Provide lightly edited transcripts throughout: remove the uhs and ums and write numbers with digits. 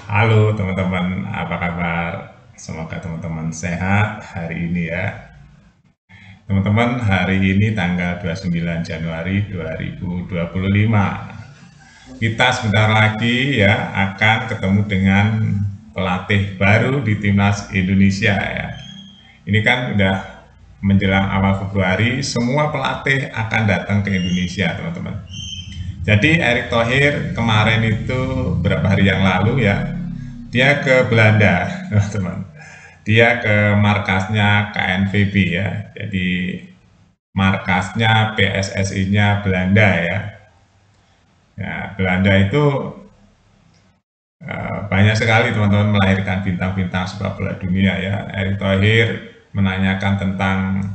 Halo teman-teman, apa kabar? Semoga teman-teman sehat hari ini ya. Teman-teman, hari ini tanggal 29 Januari 2025. Kita sebentar lagi ya akan ketemu dengan pelatih baru di timnas Indonesia ya. Ini kan udah menjelang awal Februari, semua pelatih akan datang ke Indonesia, teman-teman. Jadi Erick Thohir kemarin itu beberapa hari yang lalu ya, dia ke Belanda, teman-teman. Dia ke markasnya KNVB ya. Jadi markasnya PSSI-nya Belanda ya. Ya, Belanda itu banyak sekali teman-teman melahirkan bintang-bintang sepak bola dunia ya. Erick Thohir menanyakan tentang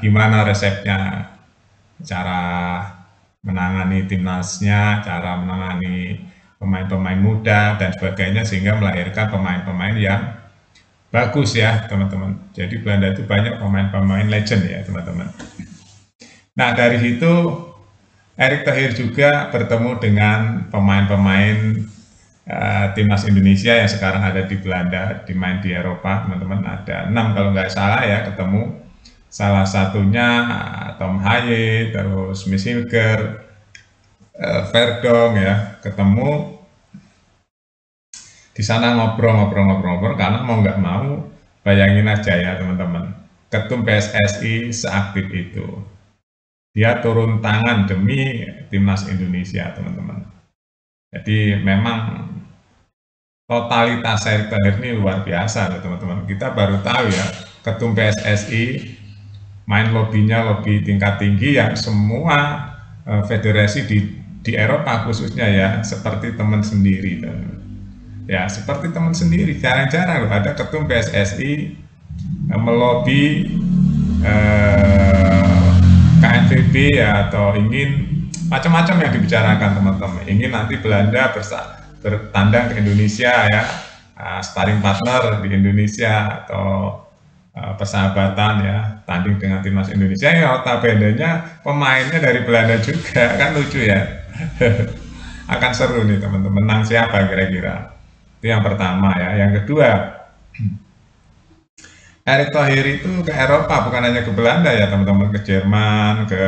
gimana resepnya, cara menangani timnasnya, cara menangani pemain-pemain muda dan sebagainya sehingga melahirkan pemain-pemain yang bagus ya teman-teman. Jadi Belanda itu banyak pemain-pemain legend ya teman-teman. Nah dari situ Erick Thohir juga bertemu dengan pemain-pemain timnas Indonesia yang sekarang ada di Belanda, dimain di Eropa teman-teman. Ada 6 kalau nggak salah ya ketemu. Salah satunya Tom Haye, terus Miss Hilger, Verdong ya ketemu di sana ngobrol karena mau nggak mau bayangin aja ya teman-teman, ketum PSSI seaktif itu dia turun tangan demi timnas Indonesia teman-teman. Jadi memang totalitas Erick Thohir ini luar biasa teman-teman. Kita baru tahu ya ketum PSSI main lobbynya lobby tingkat tinggi yang semua federasi di Eropa khususnya ya seperti teman sendiri ya seperti teman sendiri. Jarang-jarang loh ada ketum PSSI melobi KNVB ya, atau ingin macam-macam yang dibicarakan teman-teman, ingin nanti Belanda bertandang ke Indonesia ya, sparring partner di Indonesia atau persahabatan ya, tanding dengan timnas Indonesia ya, notabene-nya pemainnya dari Belanda juga, kan lucu ya. Akan seru nih teman-teman, menang siapa kira-kira? Itu yang pertama ya. Yang kedua, Erick Thohir itu ke Eropa, bukan hanya ke Belanda ya teman-teman, ke Jerman, ke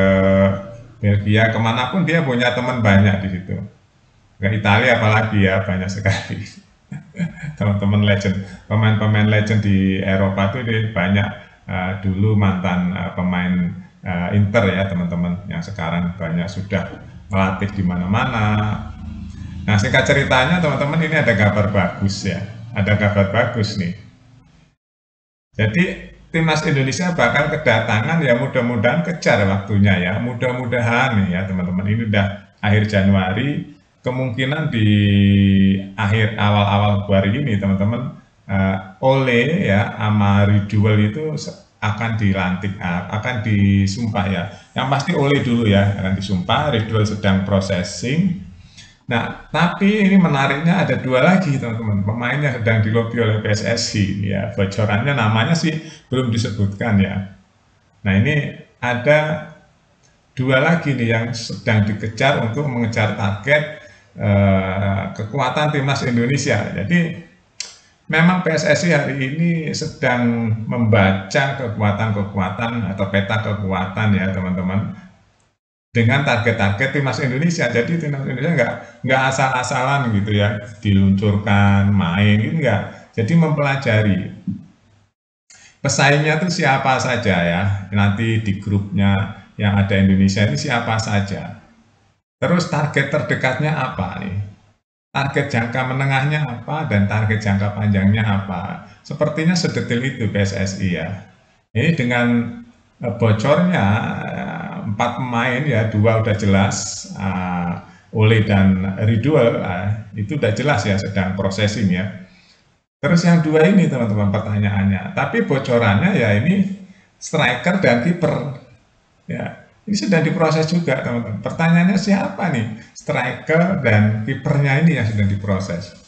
Belgia, kemanapun dia punya teman banyak di situ. Ke Italia apalagi ya, banyak sekali. Teman-teman legend, pemain-pemain legend di Eropa itu banyak dulu mantan pemain Inter ya teman-teman, yang sekarang banyak sudah melatih di mana-mana. Nah singkat ceritanya teman-teman, ini ada kabar bagus ya, ada kabar bagus nih. Jadi timnas Indonesia bakal kedatangan ya, mudah-mudahan kejar waktunya ya, mudah-mudahan nih ya teman-teman, ini udah akhir Januari, kemungkinan di akhir awal-awal Februari ini teman-teman, Ole ya sama Ridwell itu akan dilantik, akan disumpah ya. Yang pasti Ole dulu ya akan disumpah, Ridwell sedang processing. Nah, tapi ini menariknya ada dua lagi teman-teman, pemain yang sedang dilobi oleh PSSI ya. Bocorannya namanya sih belum disebutkan ya. Nah, ini ada dua lagi nih yang sedang dikejar untuk mengejar target kekuatan timnas Indonesia. Jadi memang PSSI hari ini sedang membaca kekuatan-kekuatan atau peta kekuatan ya teman-teman, dengan target-target timnas Indonesia. Jadi timnas Indonesia nggak asal-asalan gitu ya diluncurkan main, gitu nggak. Jadi mempelajari pesaingnya itu siapa saja ya, nanti di grupnya yang ada Indonesia ini siapa saja. Terus target terdekatnya apa nih? Target jangka menengahnya apa dan target jangka panjangnya apa? Sepertinya sedetil itu PSSI ya. Ini dengan bocornya 4 pemain ya, 2 udah jelas, Ole dan Ridwell itu udah jelas ya sedang processing ya. Terus yang 2 ini teman-teman pertanyaannya, tapi bocorannya ya ini striker dan kiper ya. Ini sedang diproses juga teman-teman. Pertanyaannya siapa nih striker dan kipernya ini yang sedang diproses?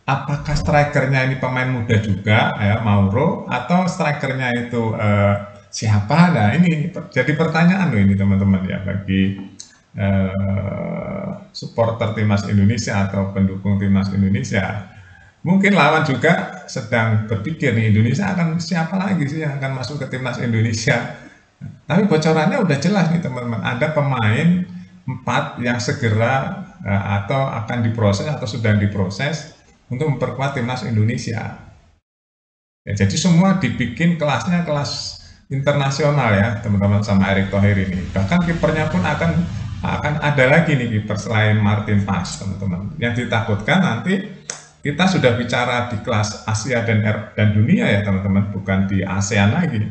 Apakah strikernya ini pemain muda juga ya, Mauro, atau strikernya itu siapa? Nah ini jadi pertanyaan loh ini teman-teman ya, bagi supporter timnas Indonesia atau pendukung timnas Indonesia, mungkin lawan juga sedang berpikir nih, Indonesia akan siapa lagi sih yang akan masuk ke timnas Indonesia. Tapi bocorannya udah jelas nih teman-teman, ada pemain 4 yang segera atau akan diproses atau sedang diproses untuk memperkuat timnas Indonesia. Ya, jadi semua dibikin kelasnya kelas internasional ya teman-teman sama Erick Thohir ini. Bahkan kipernya pun akan ada lagi nih kiper selain Martin Paes teman-teman. Yang ditakutkan nanti kita sudah bicara di kelas Asia dan dunia ya teman-teman, bukan di ASEAN lagi.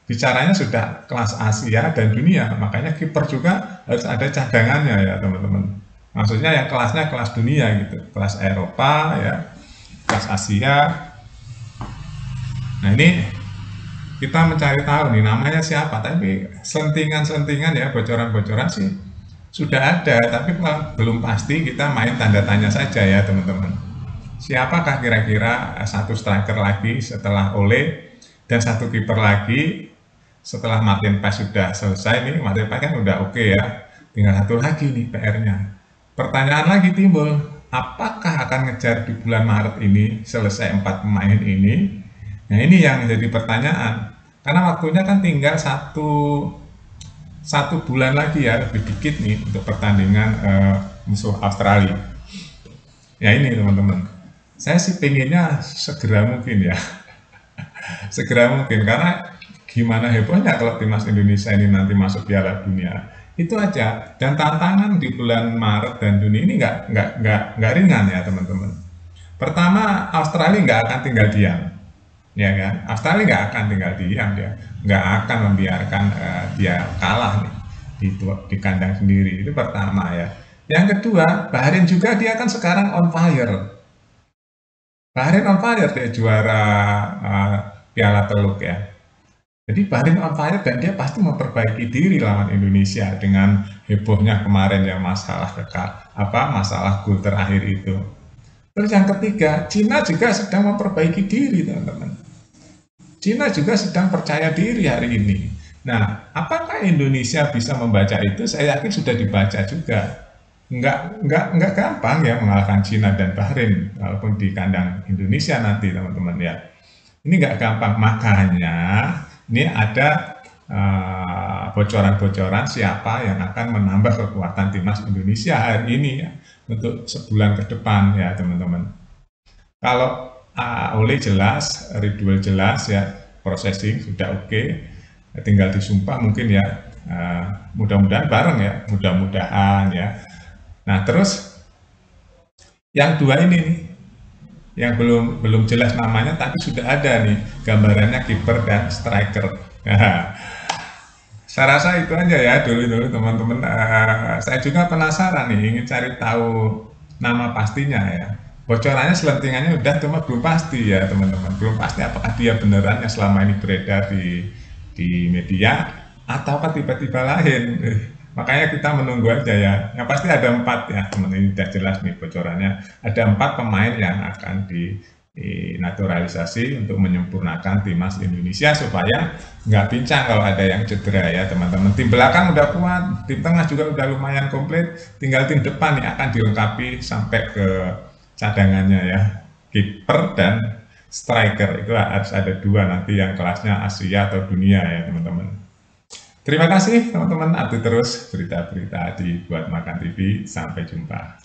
Bicaranya sudah kelas Asia dan dunia, makanya kiper juga harus ada cadangannya ya teman-teman. Maksudnya yang kelasnya kelas dunia gitu, kelas Eropa ya, kelas Asia. Nah ini kita mencari tahu nih namanya siapa, tapi selentingan-selentingan ya, bocoran-bocoran sih sudah ada, tapi belum pasti, kita main tanda tanya saja ya teman-teman. Siapakah kira-kira satu striker lagi setelah Ole dan satu kiper lagi setelah Martin Paes sudah selesai nih, Martin Paes kan udah oke ya, tinggal satu lagi nih PR-nya. Pertanyaan lagi timbul, apakah akan ngejar di bulan Maret ini selesai 4 pemain ini? Nah ini yang jadi pertanyaan, karena waktunya kan tinggal satu bulan lagi ya, lebih dikit nih untuk pertandingan musuh Australia. Ya ini teman-teman, saya sih pengennya segera mungkin ya, segera mungkin, karena gimana hebohnya kalau timnas Indonesia ini nanti masuk Piala Dunia, itu aja. Dan tantangan di bulan Maret dan Juni ini nggak ringan ya teman-teman. Pertama, Australia nggak akan tinggal diam, ya kan? Australia nggak akan tinggal diam, dia nggak akan membiarkan dia kalah nih di kandang sendiri. Itu pertama ya. Yang kedua, Bahrain juga dia kan sekarang on fire. Bahrain on fire, dia juara Piala Teluk ya. Jadi Bahrain on fire dan dia pasti memperbaiki diri lawan Indonesia dengan hebohnya kemarin yang masalah masalah gol terakhir itu. Terus yang ketiga, Cina juga sedang memperbaiki diri teman-teman. Cina juga sedang percaya diri hari ini. Nah, apakah Indonesia bisa membaca itu? Saya yakin sudah dibaca juga. Nggak gampang ya mengalahkan Cina dan Bahrain walaupun di kandang Indonesia nanti teman-teman ya. Ini nggak gampang, makanya ini ada bocoran-bocoran siapa yang akan menambah kekuatan timnas Indonesia hari ini ya, untuk sebulan ke depan ya teman-teman. Kalau Ole jelas, Ridwan jelas ya, processing sudah oke, tinggal disumpah mungkin ya, mudah-mudahan bareng ya, mudah-mudahan ya. Nah terus yang dua ini nih, yang belum jelas namanya tapi sudah ada nih gambarannya, kiper dan striker. Saya rasa itu aja ya dulu teman-teman. Saya juga penasaran nih, ingin cari tahu nama pastinya ya. Bocorannya selentingannya udah, cuma belum pasti ya teman-teman. Belum pasti apakah dia beneran yang selama ini beredar di media ataukah tiba-tiba lain. Makanya kita menunggu aja ya. Yang pasti ada 4 ya teman, ini udah jelas nih bocorannya. Ada 4 pemain yang akan dinaturalisasi untuk menyempurnakan timnas Indonesia supaya nggak pincang kalau ada yang cedera ya teman-teman. Tim belakang udah kuat, tim tengah juga udah lumayan komplit, tinggal tim depan nih akan dilengkapi sampai ke cadangannya ya, kiper dan striker. Itu harus ada 2 nanti yang kelasnya Asia atau dunia ya teman-teman. Terima kasih teman-teman, update terus berita-berita di Buat Makan TV. Sampai jumpa.